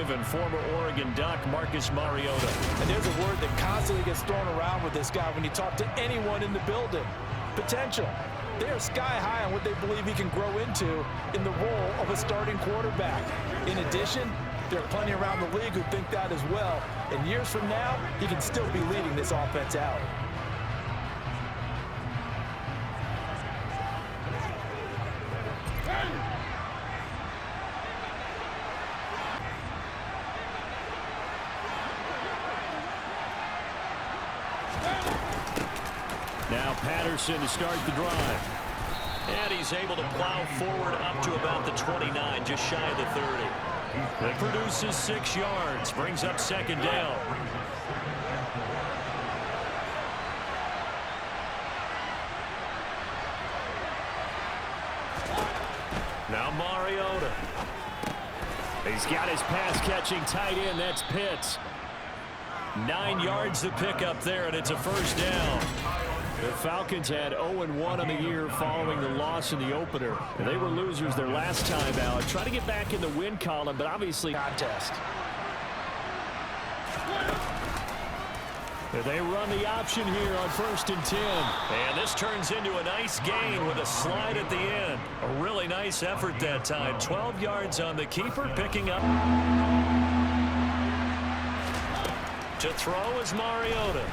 native and former Oregon Duck, Marcus Mariota. And there's a word that constantly gets thrown around with this guy when you talk to anyone in the building. Potential. They are sky high on what they believe he can grow into in the role of a starting quarterback. In addition, there are plenty around the league who think that as well. And years from now, he can still be leading this offense out. Now Patterson to start the drive. And he's able to plow forward up to about the 29, just shy of the 30. That produces 6 yards, brings up second down. Now Mariota. He's got his pass-catching tight end. That's Pitts. 9 yards to pick up there, and it's a first down. The Falcons had 0-1 on the year following the loss in the opener. And they were losers their last time out. Try to get back in the win column, but obviously contest. They run the option here on 1st and 10. And this turns into a nice gain with a slide at the end. A really nice effort that time. 12 yards on the keeper, picking up. To throw is Mariota.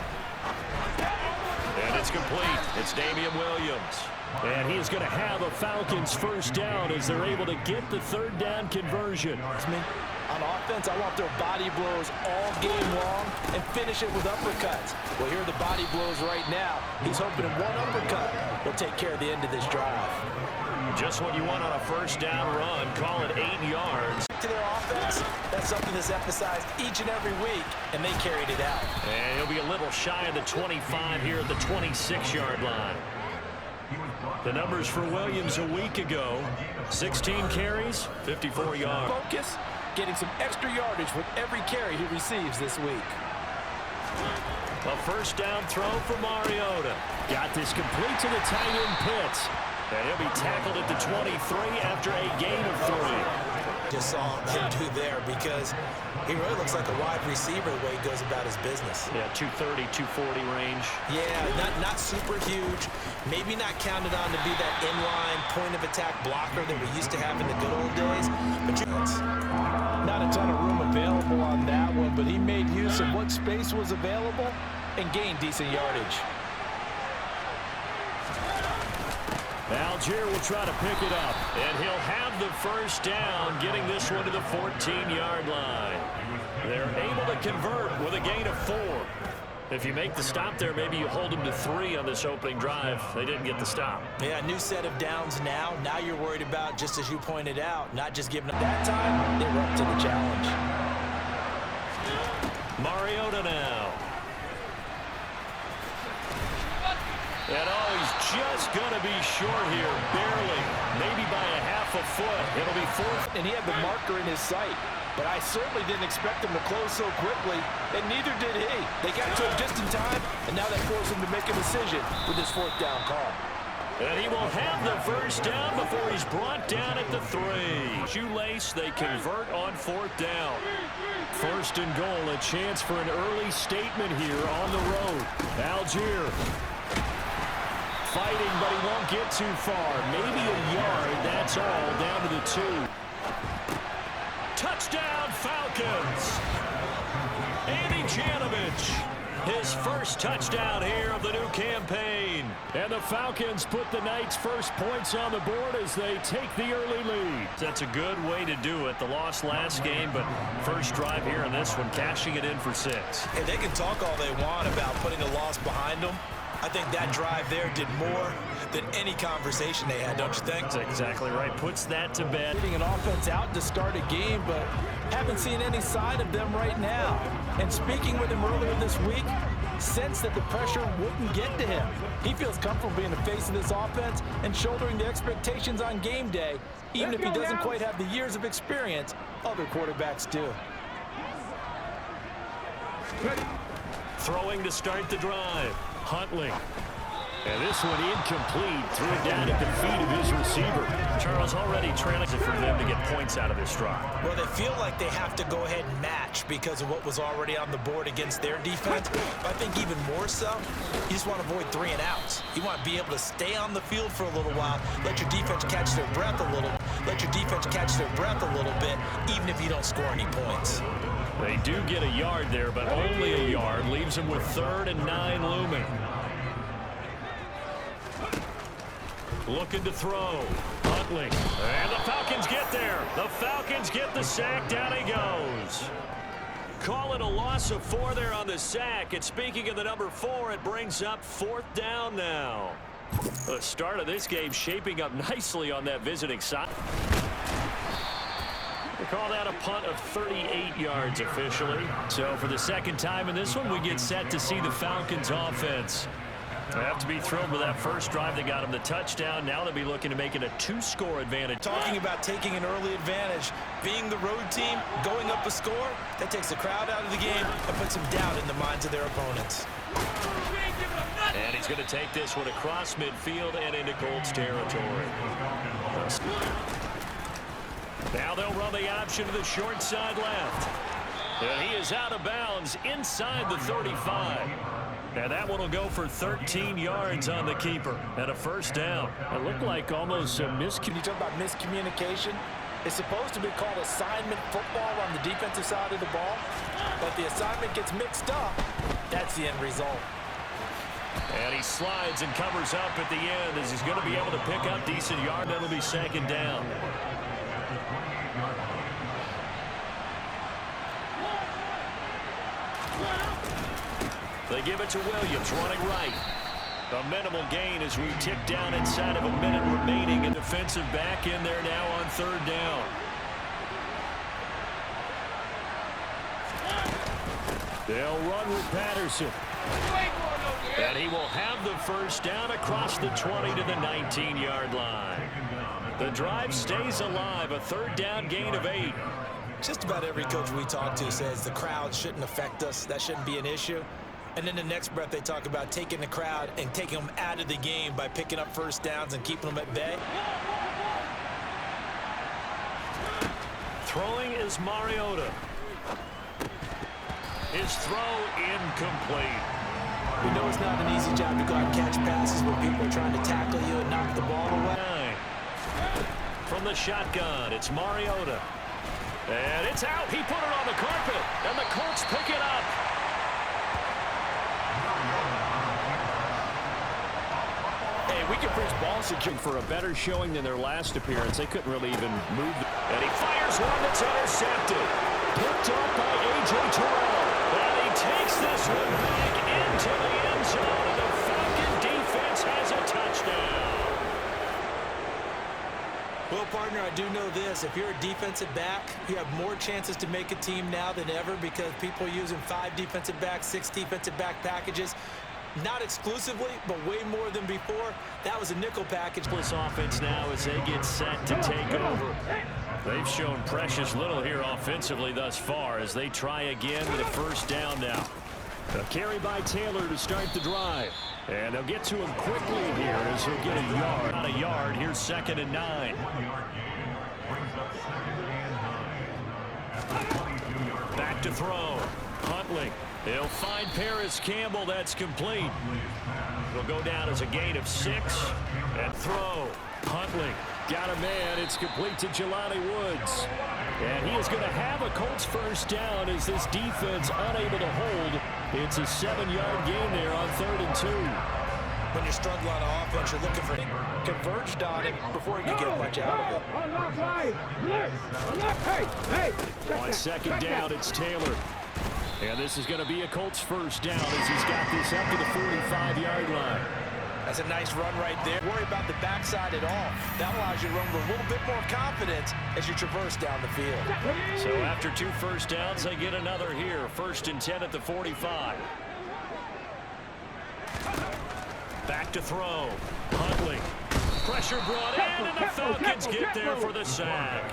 And it's complete. It's Damian Williams. And he is going to have a Falcons first down as they're able to get the 3rd down conversion. On offense, I want their body blows all game long and finish it with uppercuts. Well, here are the body blows right now. He's hoping in one uppercut will take care of the end of this drive. Just what you want on a first down run. Call it 8 yards. To their offense, that's something that's emphasized each and every week, and they carried it out. And he'll be a little shy of the 25 here at the 26-yard line. The numbers for Williams a week ago: 16 carries, 54 yards. Focus, getting some extra yardage with every carry he receives this week. A first down throw for Mariota. Got this complete to the tight end Pitts. And he'll be tackled at the 23 after a gain of 3. Just saw him do there because he really looks like a wide receiver the way he goes about his business. Yeah, 230, 240 range. Yeah, not super huge. Maybe not counted on to be that inline point-of-attack blocker that we used to have in the good old days. But not a ton of room available on that one, but he made use of what space was available and gained decent yardage. Algier will try to pick it up, and he'll have the first down, getting this one to the 14-yard line. They're able to convert with a gain of 4. If you make the stop there, maybe you hold them to 3 on this opening drive. They didn't get the stop. Yeah, new set of downs now. Now you're worried about, just as you pointed out, not just giving up that time. They were up to the challenge. Mariota now. And he's just going to be short here, barely, maybe by a half a foot. It'll be 4th. And he had the marker in his sight, but I certainly didn't expect him to close so quickly, and neither did he. They got to him just in time, and now that forced him to make a decision with his 4th down call. And he will have the first down before he's brought down at the 3. Shoelace, they convert on 4th down. 1st and goal, a chance for an early statement here on the road. Algier fighting, but he won't get too far. Maybe a yard, that's all, down to the 2. Touchdown, Falcons! Andy Janovich, his first touchdown here of the new campaign. And the Falcons put the night's first points on the board as they take the early lead. That's a good way to do it. The loss last game, but first drive here in this one, cashing it in for 6. And they can talk all they want about putting a loss behind them. I think that drive there did more than any conversation they had, don't you think? That's exactly right. Puts that to bed. Getting an offense out to start a game, but haven't seen any sign of them right now. And speaking with him earlier this week, sensed that the pressure wouldn't get to him. He feels comfortable being the face of this offense and shouldering the expectations on game day, even if he doesn't quite have the years of experience other quarterbacks do. Throwing to start the drive. Huntley. And this one incomplete. Threw it down at the feet of his receiver. Charles already trailing for them to get points out of this drive. Well, they feel like they have to go ahead and match because of what was already on the board against their defense. But I think even more so, you just want to avoid 3 and outs. You want to be able to stay on the field for a little while, let your defense catch their breath a little, bit, even if you don't score any points. They do get a yard there, but only a yard. Leaves them with 3rd and 9 looming. Looking to throw. Huntley. And the Falcons get there. The Falcons get the sack. Down he goes. Call it a loss of 4 there on the sack. And speaking of the number 4, it brings up 4th down now. The start of this game shaping up nicely on that visiting side. They call that a punt of 38 yards officially. So for the second time in this one, we get set to see the Falcons offense. They have to be thrilled with that first drive that got them the touchdown. Now they'll be looking to make it a 2-score advantage. Talking about taking an early advantage, being the road team, going up a score, that takes the crowd out of the game and puts some doubt in the minds of their opponents. And he's going to take this one across midfield and into Colts territory. Now they'll run the option to the short side left. And he is out of bounds inside the 35. And that one will go for 13 yards on the keeper and a 1st down. It looked like almost a miscommunication. You talk about miscommunication. It's supposed to be called assignment football on the defensive side of the ball, but the assignment gets mixed up. That's the end result. And he slides and covers up at the end as he's going to be able to pick up decent yard. That'll be 2nd down. They give it to Williams, running right. A minimal gain as we tick down inside of a minute remaining. A defensive back in there now on 3rd down. They'll run with Patterson. And he will have the 1st down across the 20 to the 19-yard line. The drive stays alive, a 3rd down gain of 8. Just about every coach we talk to says the crowd shouldn't affect us. That shouldn't be an issue. And then the next breath they talk about taking the crowd and taking them out of the game by picking up 1st downs and keeping them at bay. Throwing is Mariota. His throw incomplete. You know it's not an easy job to go out and catch passes when people are trying to tackle you and knock the ball away. From the shotgun, it's Mariota. And it's out. He put it on the carpet. And the Colts pick it up. Hey, we can preach ball security for a better showing than their last appearance. They couldn't really even move. And he fires one that's intercepted. Picked up by A.J. Terrell. And he takes this one back into the end zone. And the Falcon defense has a touchdown. Well, partner, I do know this. If you're a defensive back, you have more chances to make a team now than ever because people are using 5 defensive backs, 6 defensive back packages. Not exclusively, but way more than before. That was a nickel package. This offense now as they get set to take over. They've shown precious little here offensively thus far as they try again with a 1st down now. A carry by Taylor to start the drive. And they'll get to him quickly here as he'll get a yard. Not a yard. Here's 2nd and 9. Back to throw. Huntley. He'll find Paris Campbell. That's complete. It'll go down as a gain of 6. And throw. Huntley. Got a man. It's complete to Jelani Woods. And he is going to have a Colts 1st down as this defense unable to hold. It's a 7-yard gain there on 3rd and 2. When you're struggling on offense, you're looking for converged on it before you get much out of it. On 2nd down, it's Taylor. And this is going to be a Colts 1st down as he's got this up to the 45-yard line. That's a nice run right there. Worry about the backside at all. That allows you to run with a little bit more confidence as you traverse down the field. So after 2 1st downs, they get another here. 1st and 10 at the 45. Back to throw. Huntley. Pressure brought in, and the Falcons get there for the sack.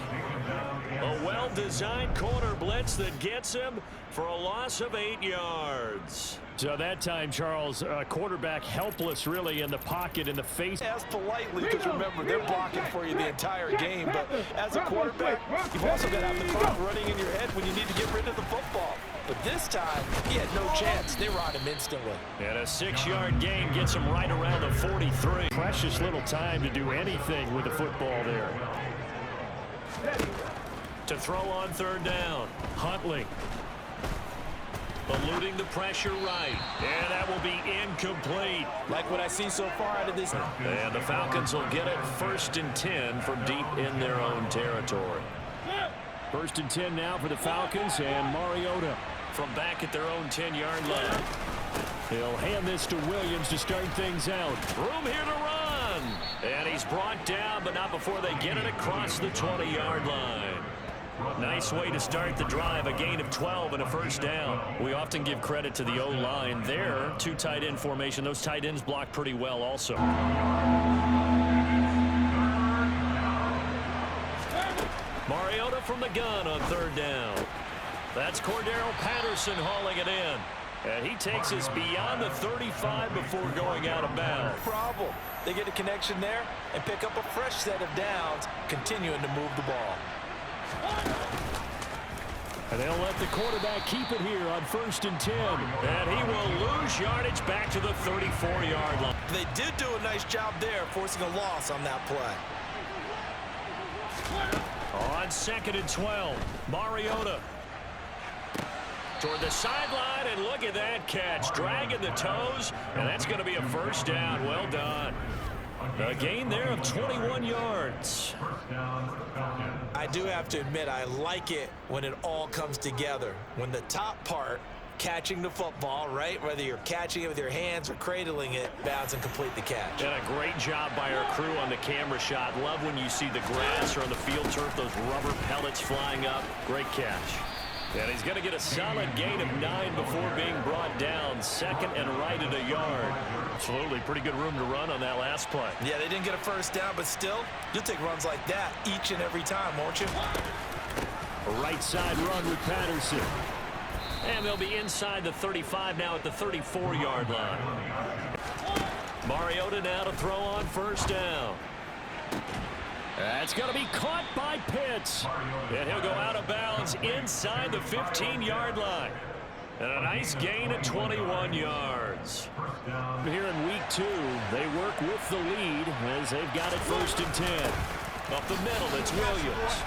A well-designed corner blitz that gets him for a loss of 8 yards. So that time, Charles, quarterback helpless really in the pocket in the face. Ask politely, because remember, they're blocking for you the entire game. But as a quarterback, you've also got to have the clock running in your head when you need to get rid of the football. But this time, he had no chance. They were on him instantly. And a 6-yard gain gets him right around the 43. Precious little time to do anything with the football there. To throw on third down, Huntley. Eluding the pressure right. And that will be incomplete. Like what I see so far out of this. And the Falcons will get it 1st and 10 from deep in their own territory. 1st and 10 now for the Falcons, and Mariota from back at their own 10-yard line. He'll hand this to Williams to start things out. Room here to run. And he's brought down, but not before they get it across the 20-yard line. Nice way to start the drive, a gain of 12 and a 1st down. We often give credit to the O-line there. 2 tight end formation. Those tight ends block pretty well also. Mariota from the gun on 3rd down. That's Cordero Patterson hauling it in. And he takes us beyond the 35 before going out of bounds. Problem. They get a connection there and pick up a fresh set of downs, continuing to move the ball. And they'll let the quarterback keep it here on 1st and 10. And he will lose yardage back to the 34-yard line. They did do a nice job there, forcing a loss on that play. On 2nd and 12, Mariota. Toward the sideline, and look at that catch. Dragging the toes, and that's going to be a 1st down. Well done. A gain there of 21 yards. I do have to admit, I like it when it all comes together. When the top part, catching the football, right? Whether you're catching it with your hands or cradling it, bounce and complete the catch. And a great job by our crew on the camera shot. Love when you see the grass or on the field turf, those rubber pellets flying up. Great catch. And he's going to get a solid gain of 9 before being brought down. 2nd and right at a yard. Absolutely, pretty good room to run on that last play. Yeah, they didn't get a 1st down, but still, you'll take runs like that each and every time, won't you? A right side run with Patterson. And they'll be inside the 35 now at the 34-yard line. Mariota now to throw on 1st down. That's going to be caught by Pitts. And he'll go out of bounds inside the 15-yard line. And a nice gain of 21 yards. Here in week 2, they work with the lead as they've got it 1st and 10. Up the middle, it's Williams.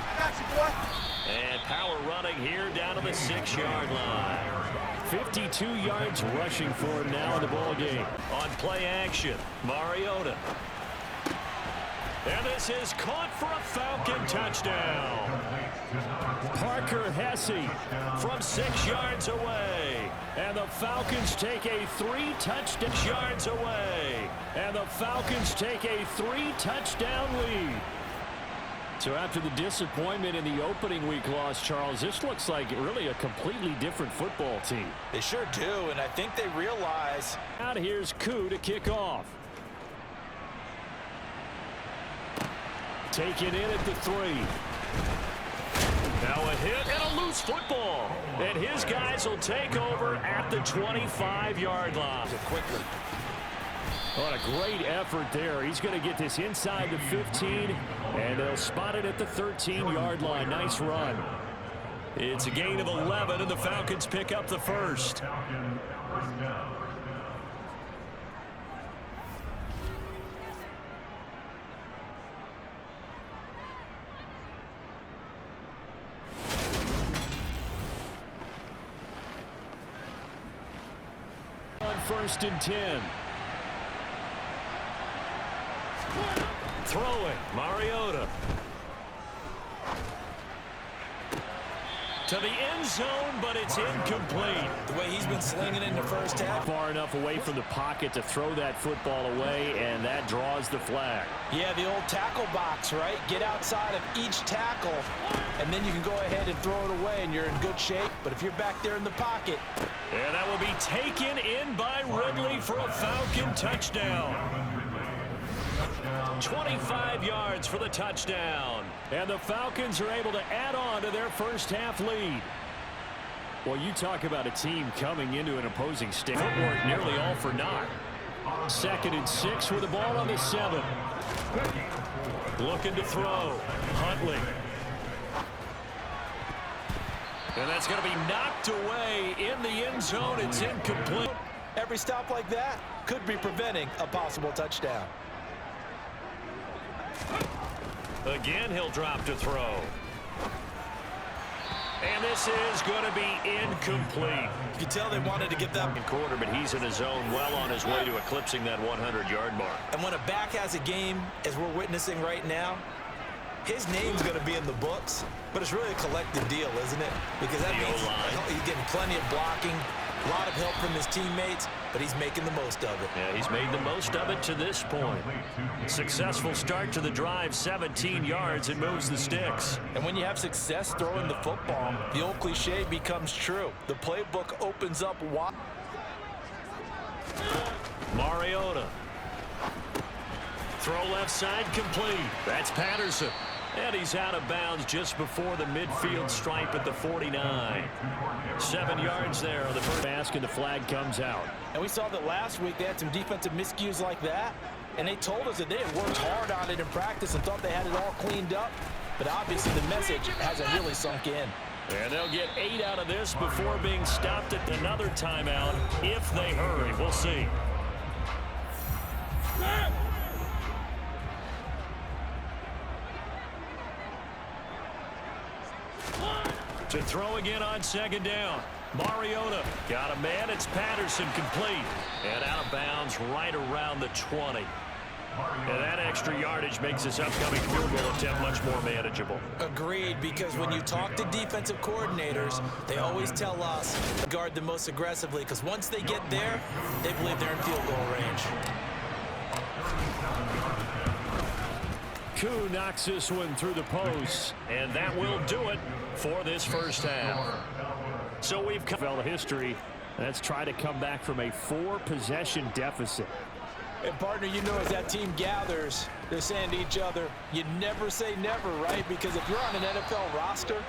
And power running here down to the 6-yard line. 52 yards rushing for him now in the ball game. On play action, Mariota. And this is caught for a Falcon touchdown. Parker Hesse from 6 yards away. And the Falcons take a 3-touchdown yards away. And the Falcons take a 3-touchdown lead. So after the disappointment in the opening week loss, Charles, this looks like really a completely different football team. They sure do, and I think they realize. Out here's Koo to kick off. Taken in at the 3. Now a hit and a loose football. And his guys will take over at the 25-yard line. Quickly. What a great effort there. He's going to get this inside the 15, and they'll spot it at the 13-yard line. Nice run. It's a gain of 11, and the Falcons pick up the 1st. On 1st and 10. Throwing, Mariota. To the end zone, but it's incomplete. The way he's been slinging in the 1st half. Far enough away from the pocket to throw that football away, and that draws the flag. Yeah, the old tackle box, right? Get outside of each tackle, and then you can go ahead and throw it away, and you're in good shape. But if you're back there in the pocket. And that will be taken in by Ridley for a Falcon touchdown. 25 yards for the touchdown. And the Falcons are able to add on to their first half lead. Well, you talk about a team coming into an opposing state. Footwork nearly all for naught. 2nd and 6 with the ball on the 7. Looking to throw. Huntley. And that's going to be knocked away in the end zone. It's incomplete. Every stop like that could be preventing a possible touchdown. Again, he'll drop to throw. And this is going to be incomplete. You can tell they wanted to get that quarter, but he's in his zone, well on his way to eclipsing that 100-yard mark. And when a back has a game, as we're witnessing right now, his name's going to be in the books, but it's really a collective deal, isn't it? Because that means he's getting plenty of blocking, a lot of help from his teammates, but he's making the most of it. Yeah, he's made the most of it to this point. Successful start to the drive, 17 yards, and moves the sticks. And when you have success throwing the football, the old cliche becomes true. The playbook opens up wide. Mariota. Throw left side complete. That's Patterson. And he's out of bounds just before the midfield stripe at the 49. 7 yards there on the first pass, and the flag comes out. And we saw that last week they had some defensive miscues like that, and they told us that they had worked hard on it in practice and thought they had it all cleaned up. But obviously the message hasn't really sunk in. And they'll get 8 out of this before being stopped at another timeout if they hurry. We'll see. To throw again on 2nd down. Mariota got a man. It's Patterson complete. And out of bounds right around the 20. And that extra yardage makes this upcoming field goal attempt much more manageable. Agreed, because when you talk to defensive coordinators, they always tell us to guard them most aggressively, because once they get there, they believe they're in field goal range. Koo knocks this one through the post, and that will do it for this first half. So we've covered history. Let's try to come back from a 4-possession deficit. And partner, you know, as that team gathers, they're saying to each other, you never say never, right? Because if you're on an NFL roster,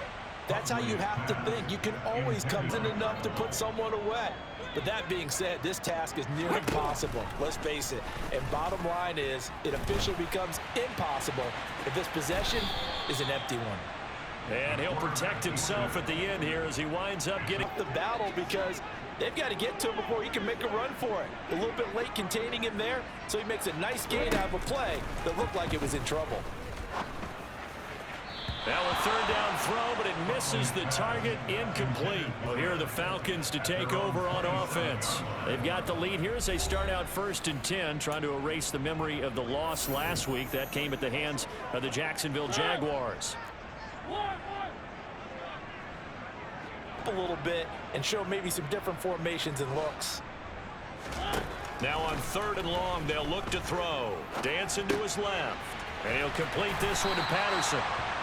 that's how you have to think. You can always come in enough to put someone away. But that being said, this task is near impossible. Let's face it. And bottom line is, it officially becomes impossible if this possession is an empty one. And he'll protect himself at the end here as he winds up getting the battle, because they've got to get to him before he can make a run for it. A little bit late containing him there, so he makes a nice gain out of a play that looked like it was in trouble. Now a 3rd down throw, but it misses the target, incomplete. Well, here are the Falcons to take over on offense. They've got the lead here as they start out 1st and 10, trying to erase the memory of the loss last week. That came at the hands of the Jacksonville Jaguars. A little bit and show maybe some different formations and looks. Now on 3rd and long, they'll look to throw. Dancing to his left. And he'll complete this one to Patterson.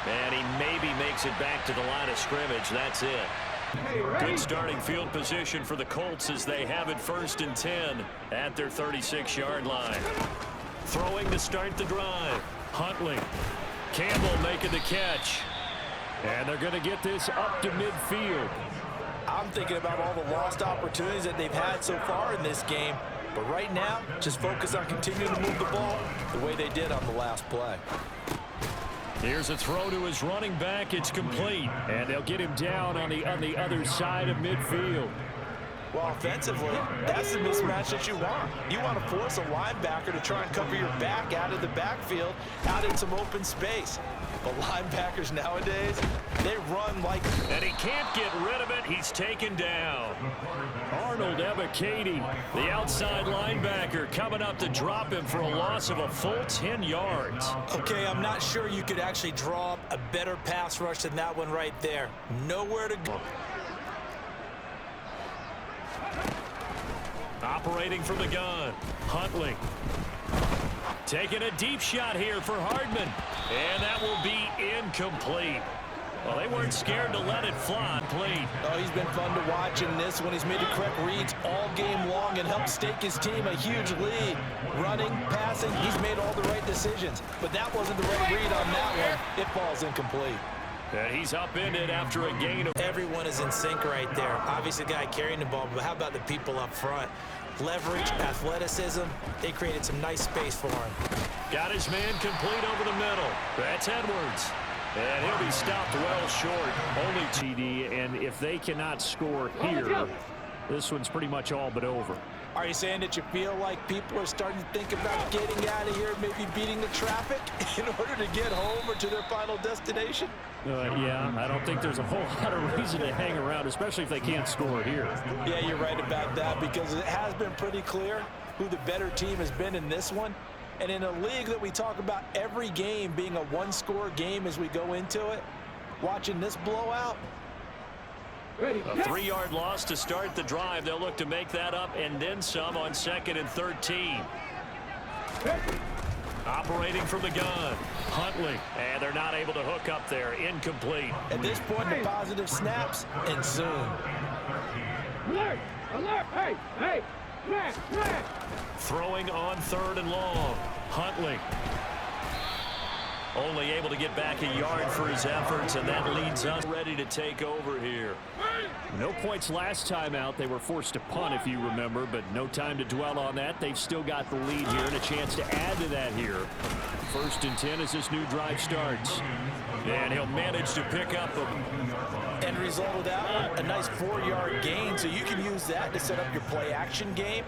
And he maybe makes it back to the line of scrimmage. That's it. Good starting field position for the Colts as they have it 1st and 10 at their 36-yard line. Throwing to start the drive. Huntley. Campbell making the catch. And they're going to get this up to midfield. I'm thinking about all the lost opportunities that they've had so far in this game. But right now, just focus on continuing to move the ball the way they did on the last play. Here's a throw to his running back. It's complete. And they'll get him down on the other side of midfield. Well, offensively, that's the mismatch that you want. You want to force a linebacker to try and cover your back out of the backfield, out in some open space. But linebackers nowadays, they run like... And he can't get rid of it. He's taken down. Arnold Ebiketie, the outside linebacker, coming up to drop him for a loss of a full 10 yards. Okay, I'm not sure you could actually draw up a better pass rush than that one right there. Nowhere to go. Operating from the gun, Huntley. Taking a deep shot here for Hardman. And that will be incomplete. Well, they weren't scared to let it fly. Oh, he's been fun to watch in this one. He's made the correct reads all game long and helped stake his team a huge lead. Running, passing, he's made all the right decisions. But that wasn't the right read on that one. It falls incomplete. And he's upended after a gain of... Everyone is in sync right there. Obviously, the guy carrying the ball, but how about the people up front? Leverage, athleticism, they created some nice space for him. Got his man complete over the middle. That's Edwards. And he'll be stopped well short. Only TD, and if they cannot score here, this one's pretty much all but over. Are you saying that you feel like people are starting to think about getting out of here, maybe beating the traffic in order to get home or to their final destination? Yeah, I don't think there's a whole lot of reason to hang around, especially if they can't score here. Yeah, you're right about that, because it has been pretty clear who the better team has been in this one. And in a league that we talk about every game being a one-score game as we go into it, watching this blowout. A 3-yard loss to start the drive. They'll look to make that up and then some on 2nd and 13. Operating from the gun, Huntley, and they're not able to hook up there. Incomplete. At this point, the positive snaps, and soon. Alert! Alert! Hey! Hey! Flag! Throwing on 3rd and long. Huntley. Only able to get back a yard for his efforts, and that leads us ready to take over here. No points last time out. They were forced to punt, if you remember, but no time to dwell on that. They've still got the lead here and a chance to add to that here. 1st and 10 as this new drive starts. And he'll manage to pick up a... End result of that one, a nice 4-yard gain, so you can use that to set up your play-action game.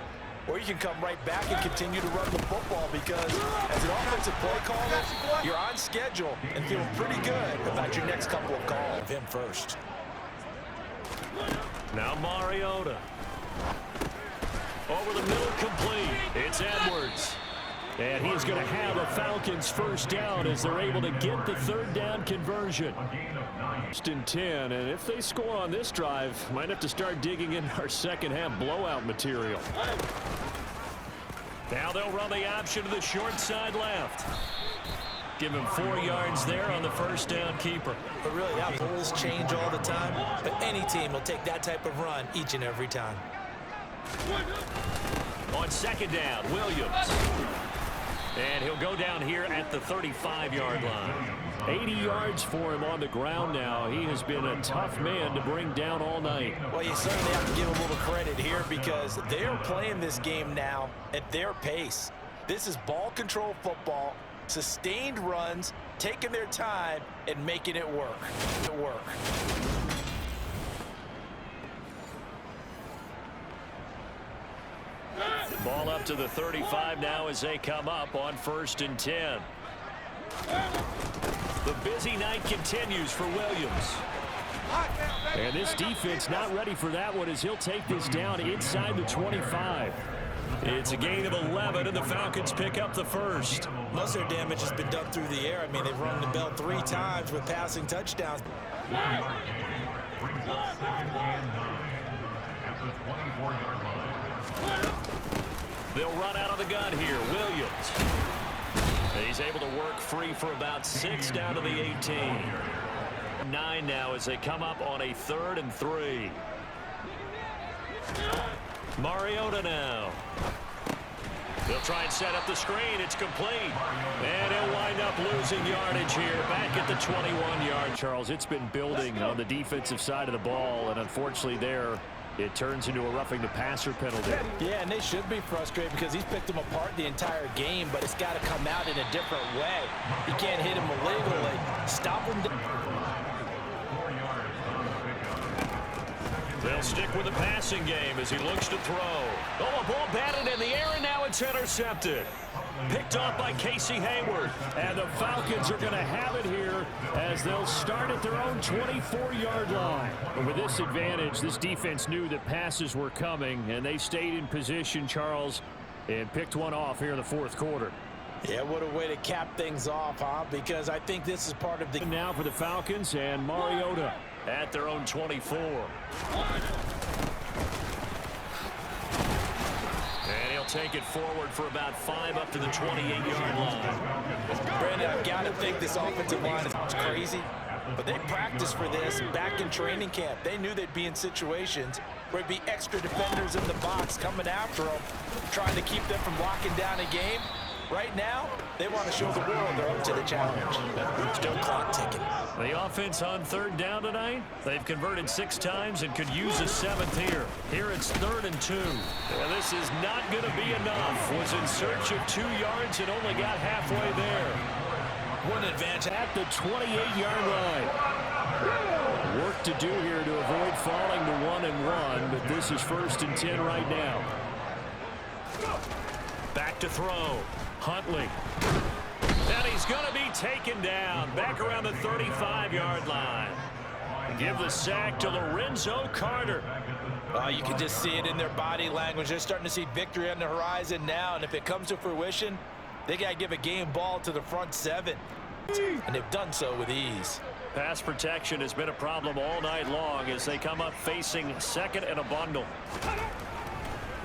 Or you can come right back and continue to run the football, because as an offensive play caller, you're on schedule and feeling pretty good about your next couple of calls. Him first. Now Mariota. Over the middle, complete. It's Edwards. And he's going to have a Falcons first down as they're able to get the 3rd down conversion. 1st and 10, and if they score on this drive, might have to start digging in our second half blowout material. Now they'll run the option to the short side left. Give him 4 yards there on the 1st down keeper. But really, that rules change all the time. But any team will take that type of run each and every time. On 2nd down, Williams. And he'll go down here at the 35-yard line. 80 yards for him on the ground now. He has been a tough man to bring down all night. Well, you certainly have to give him a little credit here, because they're playing this game now at their pace. This is ball control football, sustained runs, taking their time and making it work. Ball up to the 35 now as they come up on 1st and 10. The busy night continues for Williams. And this defense not ready for that one, as he'll take this down inside the 25. It's a gain of 11, and the Falcons pick up the 1st. Most of their damage has been done through the air. I mean, they've rung the bell 3 times with passing touchdowns. They'll run out of the gun here. Williams. He's able to work free for about 6 down to the 18. 9 now as they come up on a 3rd and 3. Mariota now. They'll try and set up the screen. It's complete. And he'll wind up losing yardage here back at the 21-yard. Charles, it's been building on the defensive side of the ball, and unfortunately there it turns into a roughing the passer penalty. Yeah, and they should be frustrated, because he's picked them apart the entire game, but it's got to come out in a different way. You can't hit him illegally. Stop him. They'll stick with the passing game as he looks to throw. Oh, a ball batted in the air, and now it's intercepted. Picked off by Casey Hayward. And the Falcons are going to have it here as they'll start at their own 24-yard line. And with this advantage, this defense knew that passes were coming, and they stayed in position, Charles, and picked one off here in the 4th quarter. Yeah, what a way to cap things off, huh? Because I think this is part of the... Now for the Falcons, and Mariota at their own 24. And he'll take it forward for about 5 up to the 28-yard line. Brandon, I've got to think this offensive line is crazy. But they practiced for this back in training camp. They knew they'd be in situations where there'd be extra defenders in the box coming after them, trying to keep them from locking down a game. Right now, they want to show the world they're up to the challenge. Still clock ticking. The offense on third down tonight, they've converted 6 times and could use a 7th here. Here it's 3rd and 2. And this is not going to be enough. Was in search of 2 yards and only got halfway there. What an advantage. At the 28-yard line. Work to do here to avoid falling to 1 and 1, but this is 1st and 10 right now. Back to throw. Huntley. And he's going to be taken down. Back around the 35-yard line. Give the sack to Lorenzo Carter. You can just see it in their body language. They're starting to see victory on the horizon now, and if it comes to fruition, they got to give a game ball to the front 7. And they've done so with ease. Pass protection has been a problem all night long as they come up facing 2nd and a bundle.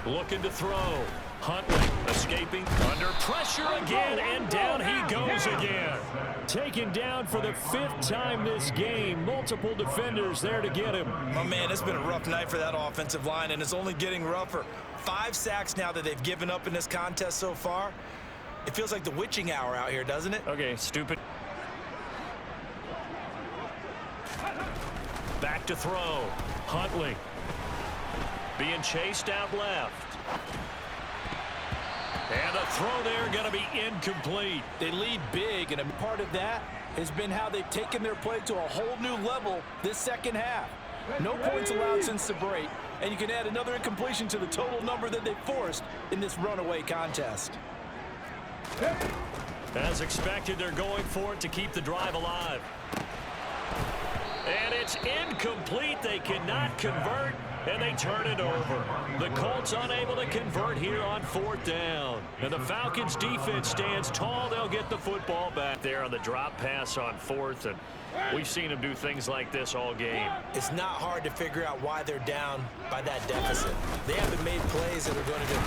Looking to throw. Huntley escaping under pressure again, and down he goes again. Taken down for the 5th time this game. Multiple defenders there to get him. Oh, man, it's been a rough night for that offensive line, and it's only getting rougher. 5 sacks now that they've given up in this contest so far. It feels like the witching hour out here, doesn't it? Okay, stupid. Back to throw. Huntley being chased out left. And a throw there going to be incomplete. They lead big, and a part of that has been how they've taken their play to a whole new level this second half. No points allowed since the break, and you can add another incompletion to the total number that they forced in this runaway contest. As expected, they're going for it to keep the drive alive. And it's incomplete. They cannot convert, and they turn it over. The Colts unable to convert here on 4th down. And the Falcons defense stands tall. They'll get the football back there on the drop pass on 4th. And we've seen them do things like this all game. It's not hard to figure out why they're down by that deficit. They haven't made plays that are going to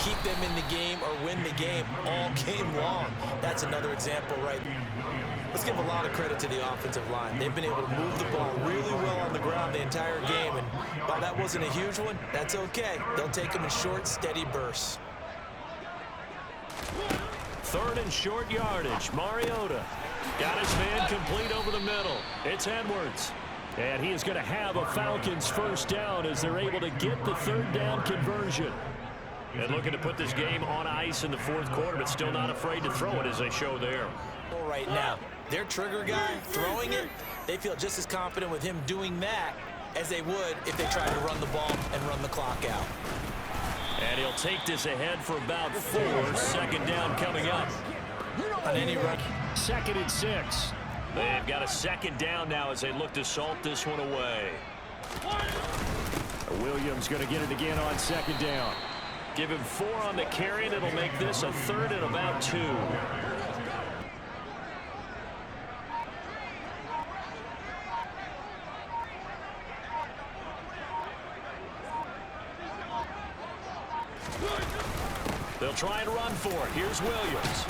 keep them in the game or win the game all game long. That's another example right there. Let's give a lot of credit to the offensive line. They've been able to move the ball really well on the ground the entire game, and while that wasn't a huge one, that's okay. They'll take them in short, steady bursts. 3rd and short yardage. Mariota got his man complete over the middle. It's Edwards. And he is going to have a Falcons 1st down as they're able to get the 3rd down conversion. And looking to put this game on ice in the 4th quarter, but still not afraid to throw it as they show there. Right now, their trigger guy throwing it, they feel just as confident with him doing that as they would if they tried to run the ball and run the clock out. And he'll take this ahead for about 4. 2nd down coming up. On any run. 2nd and 6. They've got a 2nd down now as they look to salt this one away. Williams going to get it again on 2nd down. Give him 4 on the carry, and it'll make this a 3rd and about 2. They'll try and run for it. Here's Williams.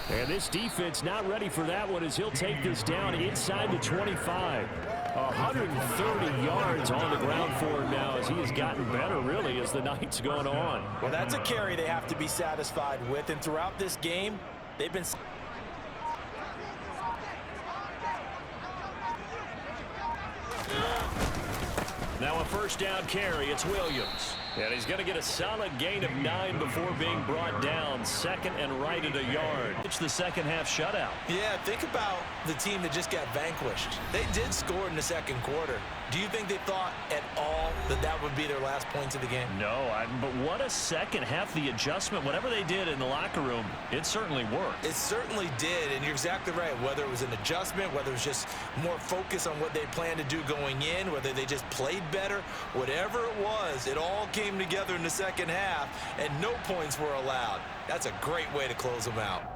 And this defense not ready for that one as he'll take this down inside the 25. 130 yards on the ground for him now as he has gotten better, really, as the night's gone on. Well, that's a carry they have to be satisfied with, and throughout this game, they've been... Now a 1st down carry. It's Williams. And he's going to get a solid gain of 9 before being brought down. 2nd and right at a yard. It's the second half shutout. Yeah, think about the team that just got vanquished. They did score in the 2nd quarter. Do you think they thought at all that that would be their last points of the game? No, but what a second half. The adjustment, whatever they did in the locker room, it certainly worked. It certainly did, and you're exactly right. Whether it was an adjustment, whether it was just more focus on what they planned to do going in, whether they just played better, whatever it was, it all came together in the second half, and no points were allowed. That's a great way to close them out.